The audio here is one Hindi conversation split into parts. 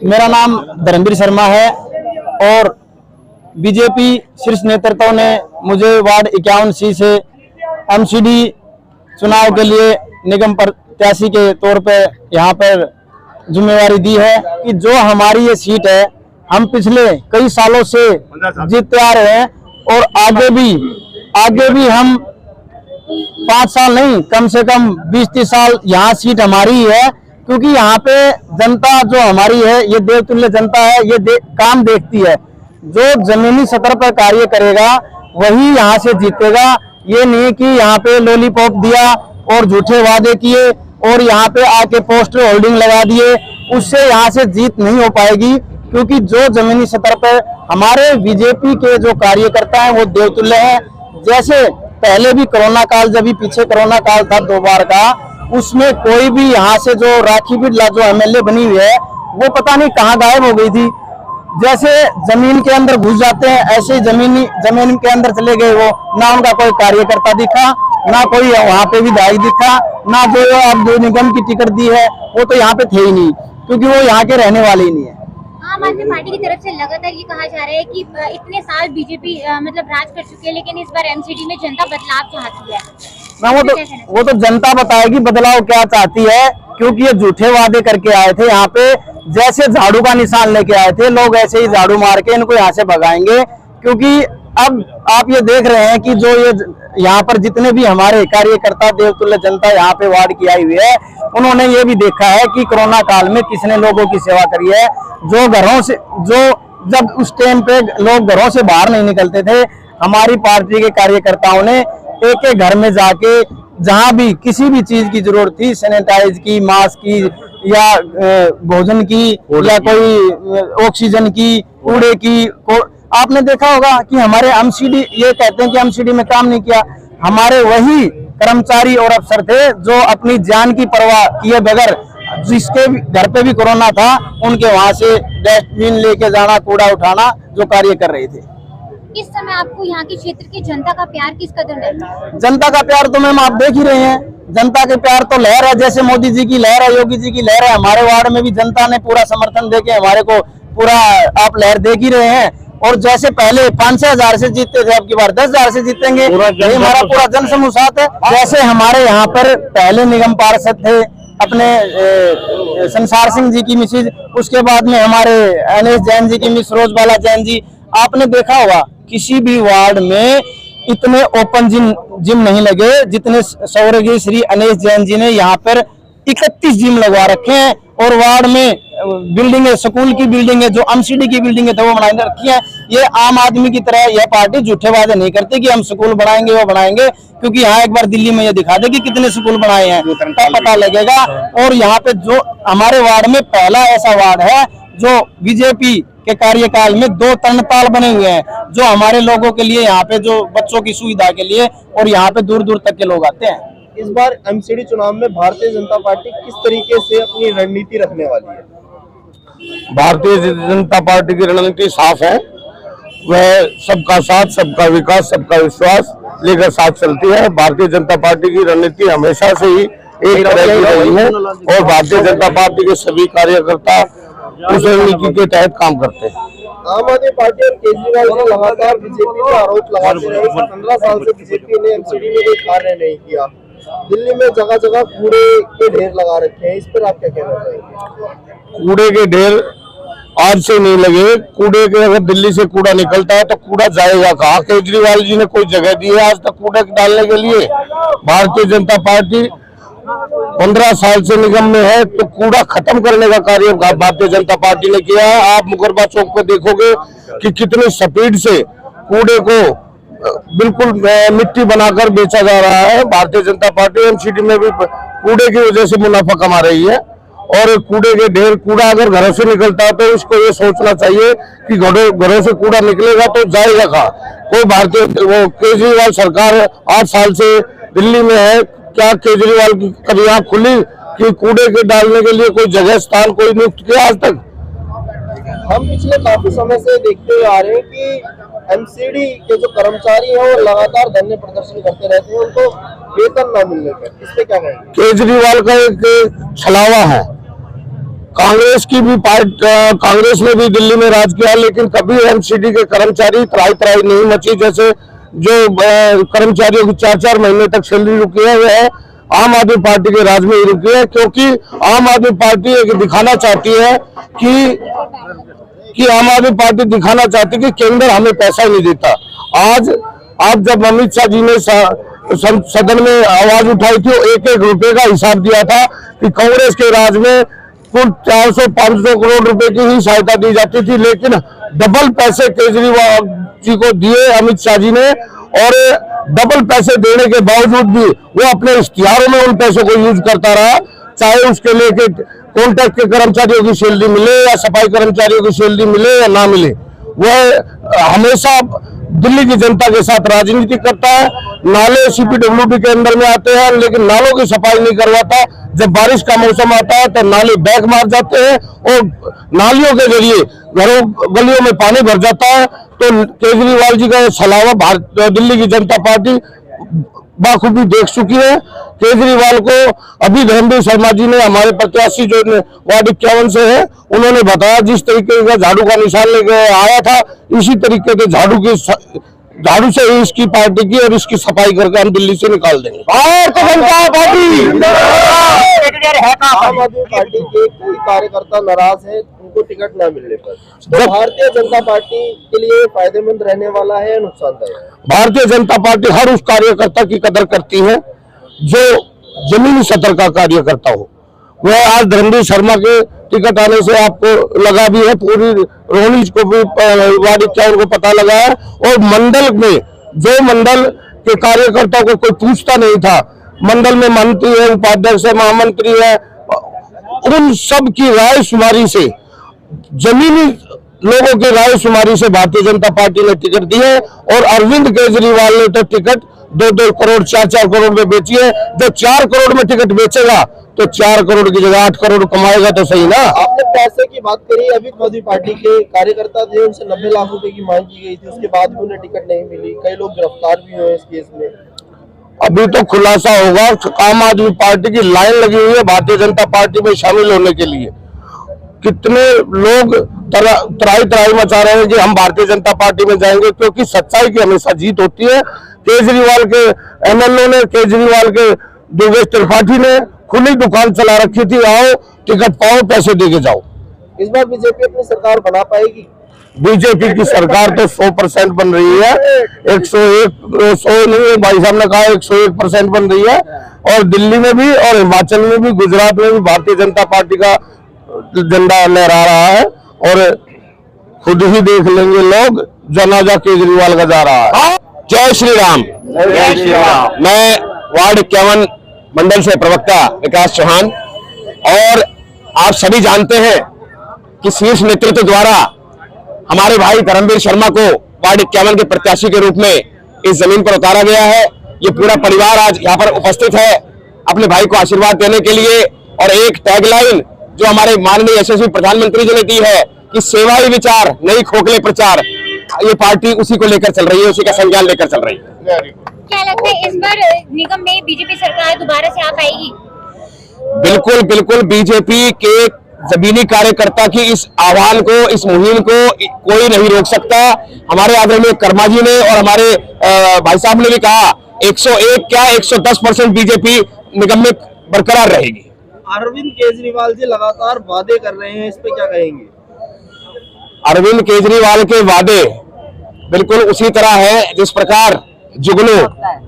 मेरा नाम धर्मवीर शर्मा है और बीजेपी शीर्ष नेतृत्व ने मुझे वार्ड 51C से एमसीडी चुनाव के लिए निगम प्रत्याशी के तौर पे यहाँ पर जिम्मेवारी दी है कि जो हमारी ये सीट है हम पिछले कई सालों से जीतते आ रहे हैं और आगे भी हम 5 साल नहीं कम से कम 20-30 साल यहाँ सीट हमारी ही है, क्योंकि यहाँ पे जनता जो हमारी है ये देवतुल्य जनता है। ये काम देखती है, जो जमीनी स्तर पर कार्य करेगा वही यहाँ से जीतेगा। ये नहीं कि यहाँ पे लॉलीपॉप दिया और झूठे वादे किए और यहाँ पे आके पोस्टर होल्डिंग लगा दिए, उससे यहाँ से जीत नहीं हो पाएगी। क्योंकि जो जमीनी स्तर पर हमारे बीजेपी के जो कार्यकर्ता हैं वो देवतुल्य हैं। जैसे पहले भी कोरोना काल, जब भी पीछे कोरोना काल था 2 बार का, उसमें कोई भी यहाँ से जो राखी बिरला जो एमएलए बनी हुई है वो पता नहीं कहाँ गायब हो गई थी। जैसे जमीन के अंदर घुस जाते हैं ऐसे ही जमीन के अंदर चले गए। वो ना उनका कोई कार्यकर्ता दिखा, ना कोई वहाँ पे विधायक दिखा, ना जो अब जो निगम की टिकट दी है वो तो यहाँ पे थे ही नहीं, क्योंकि वो यहाँ के रहने वाले ही नहीं है। आम आदमी पार्टी की तरफ से लगातार ये कहा जा रहा है कि इतने साल बीजेपी मतलब राज कर चुकी है, लेकिन इस बार एमसीडी में जनता बदलाव चाहती है। ना वो तो जनता बताएगी बदलाव क्या चाहती है, क्योंकि ये झूठे वादे करके आए थे यहाँ पे। जैसे झाड़ू का निशान लेके आए थे लोग, ऐसे ही झाड़ू मार के इनको यहाँ से भगाएंगे। क्योंकि अब आप ये देख रहे हैं कि जो ये यहाँ पर जितने भी हमारे कार्यकर्ता देवतुल्य जनता यहाँ पे वार्ड की आई हुई है, उन्होंने ये भी देखा है कि कोरोना काल में किसने लोगों की सेवा करी है। जो घरों से जब उस टाइम पे लोग घरों से बाहर नहीं निकलते थे, हमारी पार्टी के कार्यकर्ताओं ने एक घर में जाके जहां भी किसी भी चीज की जरूरत थी, सैनिटाइज की, मास्क की, या भोजन की, या कोई ऑक्सीजन की, कूड़े की, आपने देखा होगा कि हमारे एमसीडी ये कहते हैं कि एमसीडी में काम नहीं किया। हमारे वही कर्मचारी और अफसर थे जो अपनी जान की परवाह किए बगैर, जिसके घर पे भी कोरोना था, उनके वहां से डस्टबिन लेके जाना, कूड़ा उठाना, जो कार्य कर रहे थे। इस समय आपको यहाँ के क्षेत्र की जनता का प्यार किस कदर है? जनता का प्यार तो मैम आप देख ही रहे हैं। जनता के प्यार तो लहर है, जैसे मोदी जी की लहर है, योगी जी की लहर है। हमारे वार्ड में भी जनता ने पूरा समर्थन देके हमारे को पूरा आप लहर देख ही रहे हैं। और जैसे पहले 5-6 हजार से जीतते थे, अब की बार 10 हजार से जीतेंगे। ये हमारा पूरा जन समूह साथ है। जैसे हमारे यहाँ पर पहले निगम पार्षद थे अपने संसार सिंह जी की मिसेज, उसके बाद में हमारे अनेश जैन जी की मिस रोजबाला जैन जी। आपने देखा होगा किसी भी वार्ड में इतने ओपन जिम नहीं लगे जितने स्वर्गीय श्री अनेश जैन जी ने यहाँ पर 31 जिम लगवा रखे हैं। और वार्ड में बिल्डिंग है, स्कूल की बिल्डिंग है, जो एमसीडी की बिल्डिंग है तो वो बना रखी है। ये आम आदमी की तरह यह पार्टी झूठे वादे नहीं करती कि हम स्कूल बनाएंगे, वो बनाएंगे। क्योंकि यहाँ एक बार दिल्ली में ये दिखा दे कि कितने स्कूल बनाए हैं, तब पता लगेगा। और यहाँ पे जो हमारे वार्ड में पहला ऐसा वार्ड है जो बीजेपी के कार्यकाल में 2 तरणताल बने हुए हैं, जो हमारे लोगों के लिए, यहाँ पे जो बच्चों की सुविधा के लिए, और यहाँ पे दूर दूर तक के लोग आते हैं। इस बार एमसीडी चुनाव में भारतीय जनता पार्टी किस तरीके से अपनी रणनीति रखने वाली है? भारतीय जनता पार्टी की रणनीति साफ है। वह सबका साथ, सबका विकास, सबका विश्वास लेकर साथ चलती है। भारतीय जनता पार्टी की रणनीति हमेशा से ही एक तरह की रही है और भारतीय जनता पार्टी के सभी कार्यकर्ता उस रणनीति के तहत काम करते हैं। आम आदमी पार्टी और केजरीवाल जी लगातार बीजेपी पर आरोप लगाते रहे। 15 साल से बीजेपी ने एमसीडी में कोई कार्य नहीं किया। दिल्ली में जगह जगह कूड़े के ढेर लगा रखे हैं, इस पर आप क्या कहना चाहेंगे? कूड़े के ढेर आज से नहीं लगे। कूड़े के, अगर दिल्ली से कूड़ा निकलता है तो कूड़ा जाएगा कहाँ? केजरीवाल जी ने कोई जगह दी है आज तक कूड़ा डालने के लिए? भारतीय जनता पार्टी 15 साल से निगम में है, तो कूड़ा खत्म करने का कार्य भारतीय जनता पार्टी ने किया है। आप मुकरबा चौक पर देखोगे कि कितनी स्पीड से कूड़े को बिल्कुल मिट्टी बनाकर बेचा जा रहा है। भारतीय जनता पार्टी एमसीडी में भी कूड़े की वजह से मुनाफा कमा रही है। और कूड़े के ढेर, कूड़ा अगर घरों से निकलता है तो उसको ये सोचना चाहिए कि घरों से कूड़ा निकलेगा तो जाएगा कहाँ? कोई भारतीय केजरीवाल सरकार 8 साल से दिल्ली में है, क्या केजरीवाल की कभी आँख खुली कि कूड़े के डालने के लिए कोई जगह स्थान कोई नियुक्त किया आज तक? हम पिछले काफी समय से देखते हुए आ रहे हैं कि एमसीडी के जो कर्मचारी हैं वो लगातार धरने प्रदर्शन करते रहते हैं, उनको वेतन न मिलने पर। इस पे क्या कहेंगे? केजरीवाल का एक छलावा है, कांग्रेस ने भी दिल्ली में राज किया, लेकिन कभी एमसीडी के कर्मचारी त्राही त्राही नहीं मची। जैसे जो कर्मचारियों की 4-4 महीने तक सैलरी रुकी है, वह आम आदमी पार्टी के राज में ही रुकी है, क्योंकि आम आदमी पार्टी एक दिखाना चाहती है कि आम आदमी पार्टी दिखाना चाहती है कि केंद्र हमें पैसा ही नहीं देता। आज जब अमित शाह जी ने सदन में आवाज उठाई थी, 1-1 रुपए का हिसाब दिया था कि कांग्रेस के राज में कुल 400-500 करोड़ रुपए की ही सहायता दी जाती थी, लेकिन डबल पैसे केजरीवाल जी को दिए अमित शाह जी ने, और डबल पैसे देने के बावजूद भी वो अपने इश्तिहारों में उन पैसों को यूज करता रहा, चाहे उसके लिए कॉन्ट्रैक्ट के कर्मचारियों की सैलरी मिले या सफाई कर्मचारियों की सैलरी मिले या ना मिले। वह हमेशा दिल्ली की जनता के साथ राजनीति करता है। नाले सीपीडब्ल्यूडी के अंदर में आते हैं, लेकिन नालों की सफाई नहीं करवाता। जब बारिश का मौसम आता है तो नाले बैक मार जाते हैं और नालियों के जरिए गलियों में पानी भर जाता है। तो केजरीवाल जी का छलावा दिल्ली की जनता पार्टी बाखूबी देख चुकी है। केजरीवाल को अभी धर्मवीर शर्मा जी ने, हमारे प्रत्याशी जो वार्ड 51 से है, उन्होंने बताया जिस तरीके का झाड़ू का निशान लेके आया था, इसी तरीके के झाड़ू से ही इसकी पार्टी की और इसकी सफाई करके हम दिल्ली से निकाल देंगे। भारतीय जनता पार्टी। आम आदमी पार्टी के कई कार्यकर्ता नाराज हैं उनको टिकट न मिलने पर, तो भारतीय जनता पार्टी के लिए फायदेमंद रहने वाला है या नुकसानदायक? भारतीय जनता पार्टी हर उस कार्यकर्ता की कदर करती है जो जमीनी सतर का कार्यकर्ता हो। वह आज धर्मवीर शर्मा के टिकट आने से आपको लगा भी है, पूरी रोहनीज को भी वार्ड 51 को पता लगा है, और मंडल में जो मंडल के कार्यकर्ताओं को कोई पूछता नहीं था, मंडल में मंत्री है, उपाध्यक्ष है, महामंत्री है, उन सब की राय शुमारी से, जमीनी लोगों की राय शुमारी से भारतीय जनता पार्टी ने टिकट दी है। और अरविंद केजरीवाल ने तो टिकट 2-2 करोड़ 4-4 करोड़ में बेची है। जो 4 करोड़ में टिकट बेचेगा तो 4 करोड़ की जगह 8 करोड़ कमाएगा, तो सही ना। आपने पैसे की बात करी, अभी मोदी पार्टी के कार्यकर्ता थे, उनसे 90 लाख रुपए की मांग की गई थी, उसके बाद भी उन्हें टिकट नहीं मिली, कई लोग गिरफ्तार भी हुए इस केस में। अभी तो खुलासा होगा। आम आदमी पार्टी की लाइन लगी हुई है भारतीय जनता पार्टी में शामिल होने के लिए। कितने लोग त्राही मचा रहे हैं कि हम भारतीय जनता पार्टी में जाएंगे, क्योंकि सच्चाई की हमेशा जीत होती है। केजरीवाल के एमएलए ने, केजरीवाल के योगेश त्रिपाठी ने खुली दुकान चला रखी थी, आओ टिकट पाओ, पैसे दे के जाओ। इस बार बीजेपी अपनी सरकार बना पाएगी? बीजेपी की सरकार तो 100% बन रही है। 100 नहीं, भाई साहब ने कहा 101% बन रही है। और दिल्ली में भी और हिमाचल में भी, गुजरात में भी भारतीय जनता पार्टी का झंडा लहरा रहा है, और खुद ही देख लेंगे लोग, जनाजा केजरीवाल का जा रहा है। जय श्री राम। जय श्री राम। मैं वार्ड 51 मंडल से प्रवक्ता विकास चौहान, और आप सभी जानते हैं कि शीर्ष नेतृत्व द्वारा हमारे भाई धर्मवीर शर्मा को वार्ड 51 के प्रत्याशी के रूप में इस जमीन पर उतारा गया है। ये पूरा परिवार आज यहाँ पर उपस्थित है अपने भाई को आशीर्वाद देने के लिए। और एक टैगलाइन जो हमारे माननीय यशस्वी प्रधानमंत्री जी ने दी है कि सेवा ही विचार नहीं खोखले प्रचार, ये पार्टी उसी को लेकर चल रही है, उसी का संज्ञान लेकर चल रही है। क्या लगता है इस बार निगम में बीजेपी सरकार दोबारा से आ पाएगी? बिल्कुल बिल्कुल, बीजेपी के जमीनी कार्यकर्ता की इस आह्वान को, इस मुहिम को कोई नहीं रोक सकता। हमारे आदरणीय कर्मा जी ने और हमारे भाई साहब ने भी कहा 101 क्या 110% बीजेपी निगम में बरकरार रहेगी। अरविंद केजरीवाल जी लगातार वादे कर रहे हैं, इस पे क्या कहेंगे? अरविंद केजरीवाल के वादे बिल्कुल उसी तरह है जिस प्रकार जुगनू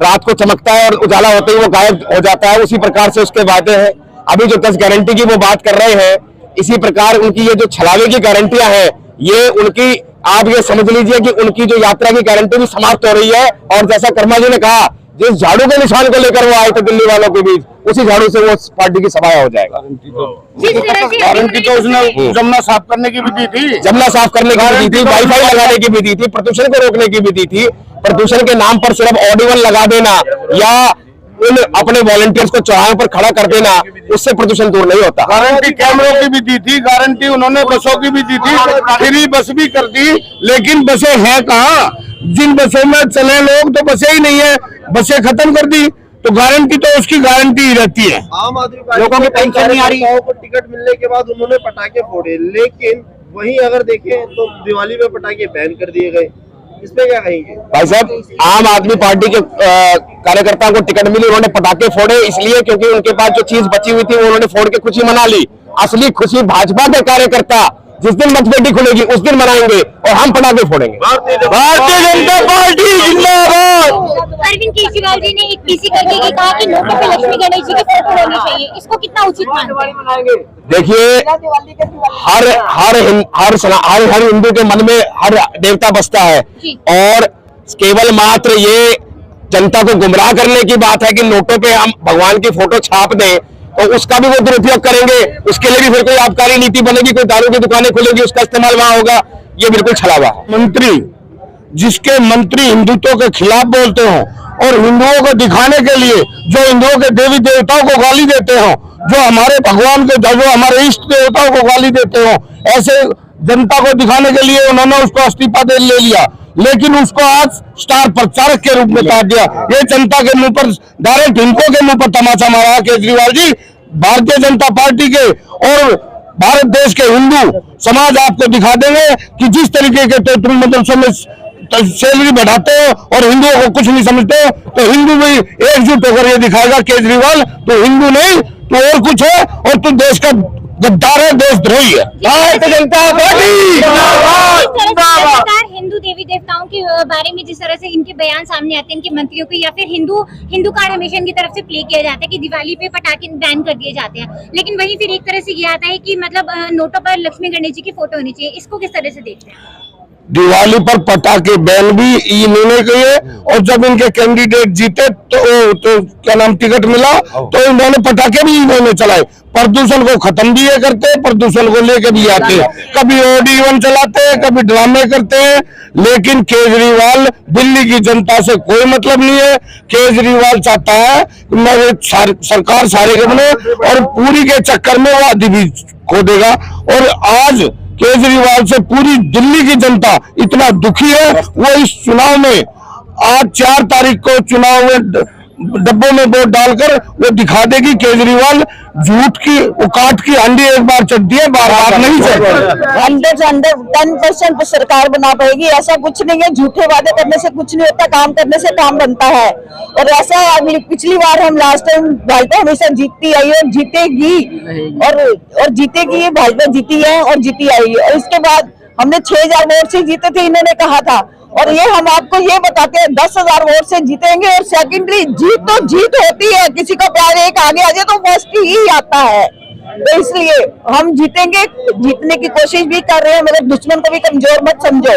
रात को चमकता है और उजाला होते ही वो गायब हो जाता है, उसी प्रकार से उसके वादे हैं। अभी जो 10 गारंटी की वो बात कर रहे हैं, इसी प्रकार उनकी ये जो छलावे की गारंटियां हैं, ये उनकी, आप ये समझ लीजिए कि उनकी जो यात्रा की गारंटी भी समाप्त हो रही है। और जैसा कर्मा जी ने कहा, जिस झाड़ू के निशान को लेकर वो आए थे दिल्ली वालों के बीच, उसी झाड़ू से वो पार्टी की सभाया हो जाएगा। गारंटी तो उसने जमुना साफ करने की भी दी थी, जमुना साफ करने की भी दी थी, वाईफाई लगाने की भी दी थी, प्रदूषण को रोकने की भी दी थी। प्रदूषण के नाम पर सिर्फ ऑडिबल लगा देना या उन अपने वॉलंटियर्स को चौराहे पर खड़ा कर देना, उससे प्रदूषण दूर नहीं होता। गारंटी कैमरों की भी दी थी, गारंटी उन्होंने बसों की भी दी थी, फ्री बस भी कर दी, लेकिन बसें हैं कहाँ? जिन बसों में चले लोग तो बसें ही नहीं है, बसें खत्म कर दी। तो गारंटी तो उसकी गारंटी ही रहती है। आम आदमी पार्टी लोगों की पेंशन नहीं आ रही। कार्यकर्ताओं को टिकट मिलने के बाद उन्होंने पटाखे फोड़े, लेकिन वहीं अगर देखें तो दिवाली में पटाखे बैन कर दिए गए, इसमें क्या कहेंगे? भाई साहब, आम आदमी पार्टी के कार्यकर्ताओं को टिकट मिली, उन्होंने पटाखे फोड़े इसलिए क्योंकि उनके पास जो चीज बची हुई थी वो उन्होंने फोड़ के खुशी मना ली। असली खुशी भाजपा के कार्यकर्ता जिस दिन मतपेटी खुलेगी उस दिन मनाएंगे और हम पटाखे फोड़ेंगे। भारतीय जनता पार्टी जिंदाबाद। अरविंद केजरीवाल जी ने एक पीसी करके ये कहा कि नोटों पे लक्ष्मी गणेश जी की फोटो होनी चाहिए, इसको कितना उचित मानते हैं? देखिए, हर हिंदू के मन में हर देवता बसता है और केवल मात्र ये जनता को गुमराह करने की बात है कि नोटों पे हम भगवान की फोटो छाप दें तो उसका भी वो दुरुपयोग करेंगे। उसके लिए भी फिर कोई आबकारी नीति बनेगी, कोई दारू की दुकानें खुलेगी, उसका इस्तेमाल वहां होगा। ये बिल्कुल छलावा। मंत्री जिसके मंत्री हिंदुत्व के खिलाफ बोलते हो और हिंदुओं को दिखाने के लिए जो हिंदुओं के देवी देवताओं को गाली देते हो, जो हमारे भगवान के जो हमारे इष्ट देवताओं को गाली देते हो, ऐसे जनता को दिखाने के लिए उन्होंने उसको इस्तीफा दे ले लिया, लेकिन उसको आज स्टार प्रचारक के रूप में काट दिया। ये जनता के मुंह पर डायरेक्ट हिंदुओं के मुंह पर तमाचा मारा केजरीवाल जी। भारतीय जनता पार्टी के और भारत देश के हिंदू समाज आपको दिखा देंगे कि जिस तरीके के तो तुम मदरसों में सैलरी बढ़ाते हो और हिंदुओं को कुछ नहीं समझते हो, तो हिंदू भी एकजुट होकर ये दिखाएगा केजरीवाल तो हिंदू नहीं तो और कुछ है और तू देश का गद्दार है, देशद्रोही है। भारतीय जनता पार्टी लगातार हिंदू देवी देवताओं के बारे में जिस तरह से इनके बयान सामने आते हैं इनके मंत्रियों के, या फिर हिंदू कार्ड हमेशा इनकी तरफ से प्ले किया जाता है कि दिवाली पे पटाखे बैन कर दिए जाते हैं, लेकिन वहीं फिर एक तरह से ये आता है कि मतलब नोटों पर लक्ष्मी गणेश जी की फोटो होनी चाहिए, इसको किस तरह से देखते हैं? दिवाली पर पटाखे बैन भी इन्होंने किए और जब इनके कैंडिडेट जीते तो क्या नाम टिकट मिला तो इन्होंने पटाखे भी इन्होंने चलाए। प्रदूषण को खत्म भी ये करते, प्रदूषण को लेकर भी आते, कभी OD1 चलाते हैं, कभी ड्रामे करते हैं, लेकिन केजरीवाल दिल्ली की जनता से कोई मतलब नहीं है। केजरीवाल चाहता है कि मेरे सरकार सारे के बने और पूरी के चक्कर में वो आदि भी खो देगा। और आज केजरीवाल से पूरी दिल्ली की जनता इतना दुखी है, वो इस चुनाव में आज 4 तारीख को चुनाव में डब्बों में वोट डालकर वो दिखा देगी केजरीवाल झूठ की उकाट की हंडी एक बार चढ़ दी है, बार बार नहीं चढ़। 100 से 10% सरकार बना पाएगी, ऐसा कुछ नहीं है। झूठे वादे करने से कुछ नहीं होता, काम करने से काम बनता है। और ऐसा पिछली बार हम लास्ट टाइम भाजपा हमेशा जीतती आई और जीतेगी और जीतेगी, भाजपा जीती है और जीती आई। और इसके बाद हमने 6000 वोट से जीते थे, इन्होंने कहा था, और ये हम आपको ये बताते हैं 10,000 वोट से जीतेंगे। और सेकेंडरी जीत तो जीत होती है, किसी का प्यार एक आगे आ जाए तो फर्स्ट ही आता है, तो इसलिए हम जीतेंगे, जीतने की कोशिश भी कर रहे हैं। मेरे दुश्मन को भी कमजोर मत समझो,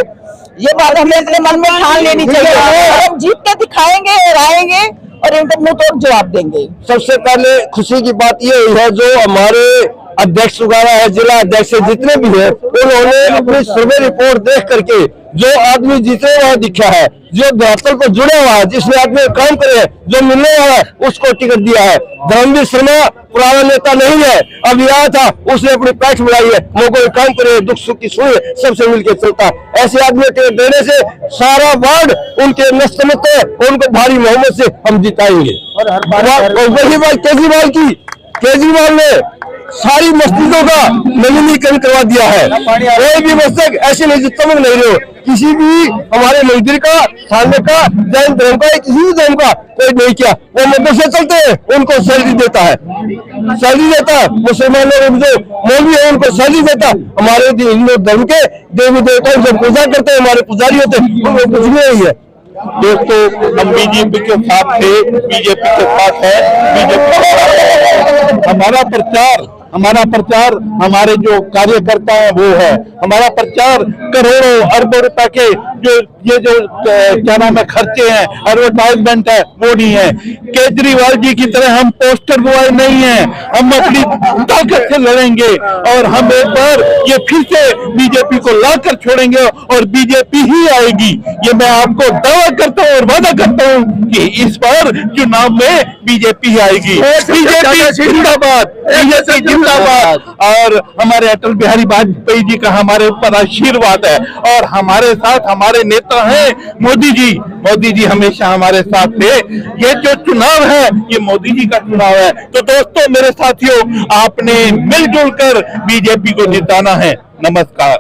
ये बात हमें अपने मन में ठान लेनी चाहिए। हम जीत के दिखाएंगे और आएंगे और इनको मुंह तोड़ जवाब देंगे। सबसे पहले खुशी की बात ये है जो हमारे अध्यक्ष वगैरह है, जिला अध्यक्ष जितने भी है, उन्होंने अपनी सर्वे रिपोर्ट देख करके जो आदमी जीते हुआ दिखा है, जो धरातल को जुड़ा हुआ है, जिसने आदमी काम करे, जो मिलने वाला है उसको टिकट दिया है। धर्मवीर शर्मा पुराना नेता नहीं है, अब आया था, उसने अपनी पैठ बढ़ाई है, लोगों काम करे, दुख सुख की सुने, सबसे मिलकर चलता है। ऐसे आदमी टिकट देने से सारा वार्ड उनके नस्तमत है, उनको भारी मोहम्मत से हम जिताएंगे। और वही बात केजरीवाल ने सारी मस्जिदों का नवीनीकरण करवा दिया है। कोई भी मस्जिद ऐसे नहीं जितना नहीं रहे, किसी भी हमारे मंदिर का, थाने का, जैन धर्म का, किसी भी धर्म का कोई नहीं किया। वो मदरसे चलते हैं, उनको सैलरी देता है, मुसलमानों को जो मौलवी है उनको सैलरी देता। हमारे हिंदू धर्म के देवी देवताओं जो पूजा करते हैं, हमारे पुजारी होते हैं, उनको कुछ नहीं है। दोस्तों, हम बीजेपी के साथ थे, बीजेपी के साथ है, बीजेपी हमारा प्रचार हमारे जो कार्यकर्ता है वो है। हमारा प्रचार करोड़ों अरबों रुपए के जो क्या नाम है खर्चे हैं, एडवर्टाइजमेंट है, वो नहीं है। केजरीवाल जी की तरह हम पोस्टर बॉय नहीं है, हम अपनी ताकत से लड़ेंगे और हम एक बार ये फिर से बीजेपी को लाकर छोड़ेंगे और बीजेपी ही आएगी। ये मैं आपको दावा करता हूँ और वादा करता हूँ कि इस बार चुनाव में बीजेपी ही आएगी। बीजेपी जिंदाबाद, बीजेपी जिंदाबाद। और हमारे अटल बिहारी वाजपेयी जी का हमारे ऊपर आशीर्वाद है और हमारे साथ हमारे हमारे नेता हैं मोदी जी हमेशा हमारे साथ थे। ये जो चुनाव है ये मोदी जी का चुनाव है। तो दोस्तों, मेरे साथियों, आपने मिलजुल कर बीजेपी को जिताना है। नमस्कार।